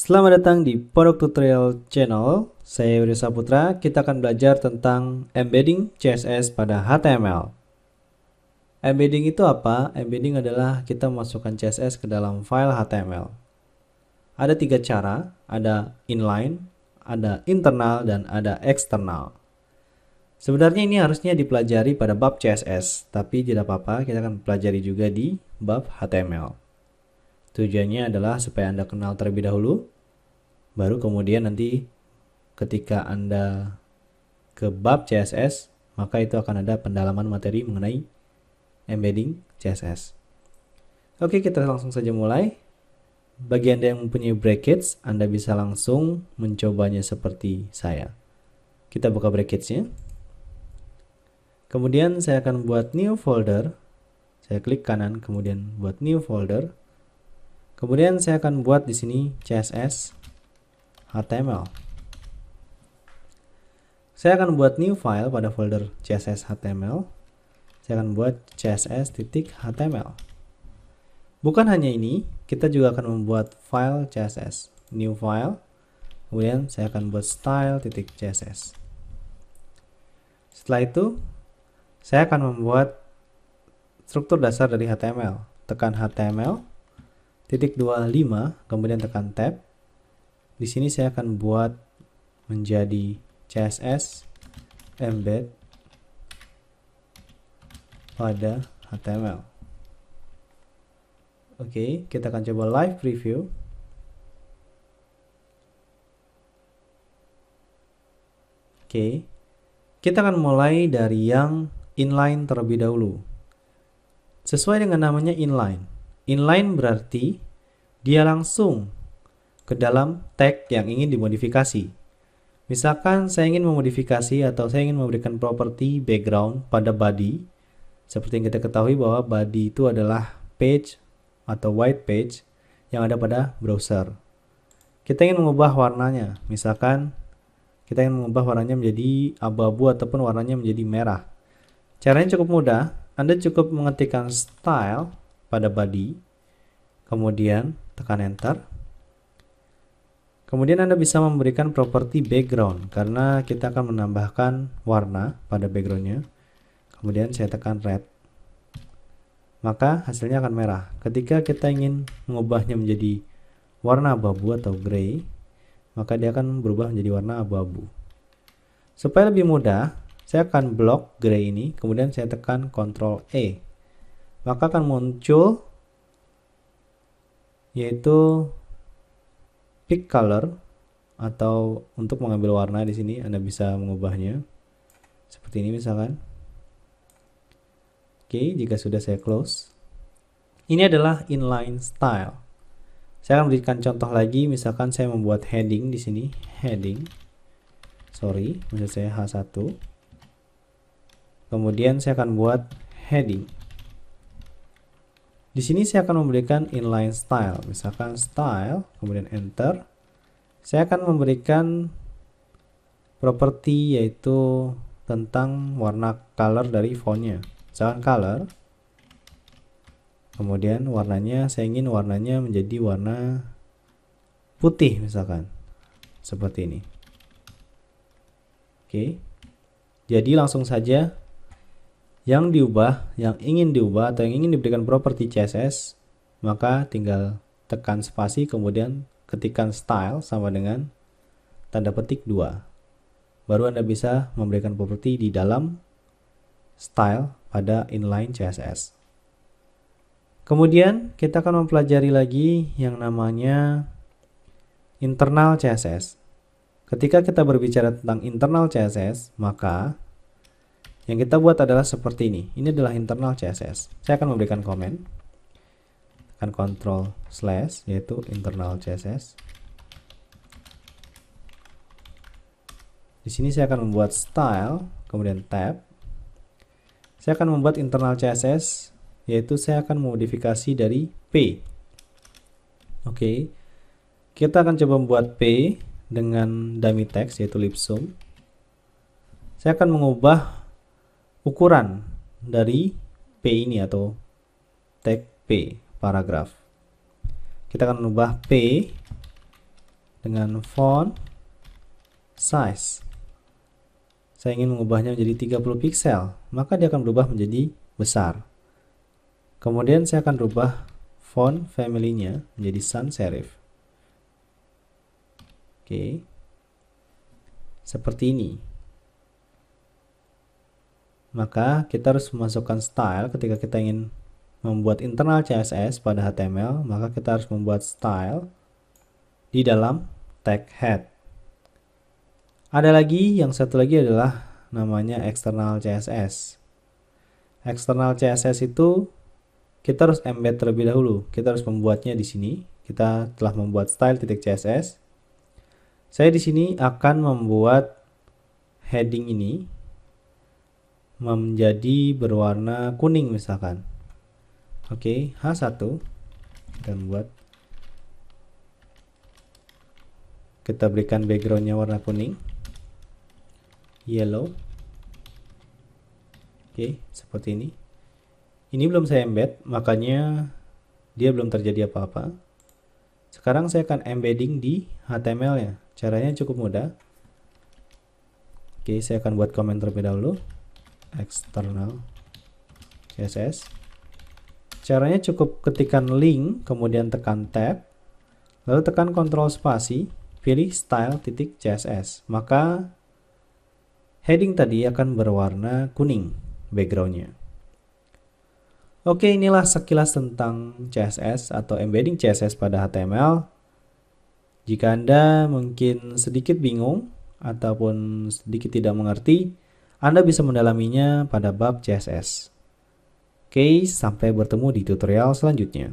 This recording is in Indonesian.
Selamat datang di Produk Tutorial Channel. Saya Yuri Saputra. Kita akan belajar tentang embedding CSS pada HTML. Embedding itu apa? Embedding adalah kita masukkan CSS ke dalam file HTML. Ada 3 cara, ada inline, ada internal, dan ada eksternal. Sebenarnya ini harusnya dipelajari pada bab CSS, tapi tidak apa-apa, kita akan pelajari juga di bab HTML. Tujuannya adalah supaya Anda kenal terlebih dahulu, baru kemudian nanti ketika Anda ke bab CSS, maka itu akan ada pendalaman materi mengenai embedding CSS. Oke, kita langsung saja mulai. Bagi Anda yang mempunyai brackets, Anda bisa langsung mencobanya seperti saya. Kita buka bracketsnya. Kemudian saya akan buat new folder. Saya klik kanan, kemudian buat new folder. Kemudian saya akan buat di sini CSS HTML. Saya akan buat new file pada folder CSS HTML. Saya akan buat css.html. Bukan hanya ini, kita juga akan membuat file CSS. New file. Kemudian saya akan buat style.css. Setelah itu, saya akan membuat struktur dasar dari HTML. Tekan HTML, titik 25, kemudian tekan tab. Di sini saya akan buat menjadi CSS embed pada HTML. Oke, kita akan coba live preview. Oke, kita akan mulai dari yang inline terlebih dahulu. Sesuai dengan namanya inline. Inline berarti dia langsung ke dalam tag yang ingin dimodifikasi. Misalkan saya ingin memodifikasi atau saya ingin memberikan properti background pada body. Seperti yang kita ketahui bahwa body itu adalah page atau white page yang ada pada browser. Kita ingin mengubah warnanya. Misalkan kita ingin mengubah warnanya menjadi abu-abu ataupun warnanya menjadi merah. Caranya cukup mudah. Anda cukup mengetikkan style pada body, kemudian tekan enter. Kemudian Anda bisa memberikan properti background karena kita akan menambahkan warna pada backgroundnya. Kemudian saya tekan red, maka hasilnya akan merah. Ketika kita ingin mengubahnya menjadi warna abu-abu atau gray, maka dia akan berubah menjadi warna abu-abu. Supaya lebih mudah, saya akan blok gray ini, kemudian saya tekan Ctrl E. Maka akan muncul yaitu pick color, atau untuk mengambil warna di sini Anda bisa mengubahnya seperti ini misalkan. Oke, jika sudah saya close. Ini adalah inline style. Saya akan berikan contoh lagi, misalkan saya membuat heading di sini, heading. Sorry, maksud saya H1. Kemudian saya akan buat heading. Di sini saya akan memberikan inline style, misalkan style, kemudian enter. Saya akan memberikan properti yaitu tentang warna color dari fontnya. Misalkan color, kemudian warnanya saya ingin warnanya menjadi warna putih misalkan, seperti ini. Oke, jadi langsung saja yang diubah, yang ingin diubah atau yang ingin diberikan properti CSS, maka tinggal tekan spasi kemudian ketikkan style sama dengan tanda petik 2. Baru Anda bisa memberikan properti di dalam style pada inline CSS. Kemudian kita akan mempelajari lagi yang namanya internal CSS. Ketika kita berbicara tentang internal CSS, maka yang kita buat adalah seperti ini. Ini adalah internal CSS. Saya akan memberikan komen. Tekan Ctrl / yaitu internal CSS. Di sini saya akan membuat style, kemudian tab. Saya akan membuat internal CSS, yaitu saya akan memodifikasi dari P. Oke. Kita akan coba membuat P dengan dummy text yaitu libsum. Saya akan mengubah ukuran dari P ini atau tag P, paragraf. Kita akan mengubah P dengan font size. Saya ingin mengubahnya menjadi 30 pixel, maka dia akan berubah menjadi besar. Kemudian saya akan rubah font family-nya menjadi sans serif. Oke. Seperti ini. Maka kita harus memasukkan style ketika kita ingin membuat internal CSS pada HTML, maka kita harus membuat style di dalam tag head. Ada lagi, yang satu lagi adalah namanya external CSS. External CSS itu kita harus embed terlebih dahulu. Kita harus membuatnya di sini. Kita telah membuat style.css. Saya di sini akan membuat heading ini menjadi berwarna kuning misalkan. Oke, H1 kita buat. Kita berikan backgroundnya warna kuning, yellow. Oke, seperti ini. Ini belum saya embed, makanya dia belum terjadi apa-apa. Sekarang saya akan embedding di HTML-nya. Caranya cukup mudah. Oke, saya akan buat komen terlebih dahulu. External CSS. Caranya cukup ketikkan link, kemudian tekan tab, lalu tekan Ctrl spasi, pilih style.css. Maka heading tadi akan berwarna kuning backgroundnya. Oke, inilah sekilas tentang CSS atau embedding CSS pada HTML. Jika Anda mungkin sedikit bingung ataupun sedikit tidak mengerti, Anda bisa mendalaminya pada bab CSS. Oke, sampai bertemu di tutorial selanjutnya.